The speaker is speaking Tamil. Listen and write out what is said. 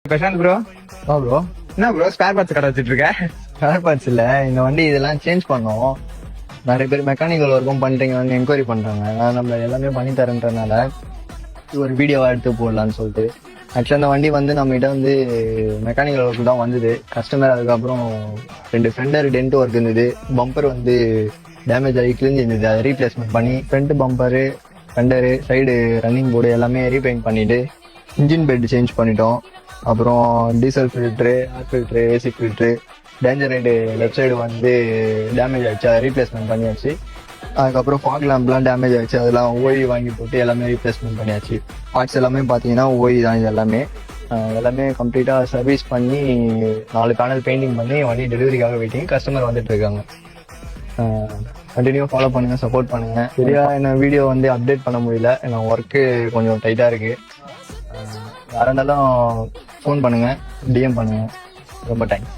பிரசாந்த் ப்ரோ. ப்ரோ என்ன ப்ரோ ஸ்பேர் பார்ட்ஸ் கடை வச்சிட்டு இருக்க? ஸ்பேர் பார்ட்ஸ் இல்ல, இந்த வண்டி இதெல்லாம் சேஞ்ச் பண்ணோம். நிறைய பேர் மெக்கானிக்கல் ஒர்க்கும் பண்றீங்கன்னு என்கொயரி பண்றாங்க. நான் நம்ம எல்லாமே பண்ணி தரேன்றனால ஒரு வீடியோவா எடுத்து போடலான்னு சொல்லிட்டு. ஆக்சுவலா இந்த வண்டி வந்து நம்ம கிட்ட வந்து மெக்கானிக்கல் ஒர்க் தான் வந்தது. கஸ்டமர் அதுக்கப்புறம் 2 ஃபெண்டர் டென்ட் ஒர்க் இருந்தது. பம்பர் வந்து டேமேஜ் ஆகி கிழிஞ்சு இருந்தது. அதை ரீப்ளேஸ்மெண்ட் பண்ணி front bumper, fender, side running board எல்லாமே ரீபெயிண்ட் பண்ணிட்டு இன்ஜின் பெட் சேஞ்ச் பண்ணிட்டோம். அப்புறம் diesel filter, air filter, AC filter, danger ride left side வந்து டேமேஜ் ஆயிடுச்சு, அதை ரீப்ளேஸ்மெண்ட் பண்ணியாச்சு. அதுக்கப்புறம் ஃபாக் லேம்ப்லாம் டேமேஜ் ஆயிடுச்சு, அதெல்லாம் ஓய் வாங்கி போட்டு எல்லாமே ரீப்ளேஸ்மெண்ட் பண்ணியாச்சு. பார்ட்ஸ் எல்லாமே பார்த்தீங்கன்னா ஓய் தான். இது எல்லாமே கம்ப்ளீட்டாக சர்வீஸ் பண்ணி 4 பேனல் பெயிண்டிங் பண்ணி வண்டி டெலிவரிக்காக வெயிட்டிங். கஸ்டமர் வந்துட்டு இருக்காங்க. கண்டினியூ ஃபாலோ பண்ணுங்க, சப்போர்ட் பண்ணுங்க. சரியா என்ன வீடியோ வந்து அப்டேட் பண்ண முடியல, ஏன்னா ஒர்க்கு கொஞ்சம் டைட்டாக இருக்கு. யாராக இருந்தாலும் ஃபோன் பண்ணுங்க, டிஎம் பண்ணுங்க. ரொம்ப தேங்க்ஸ்.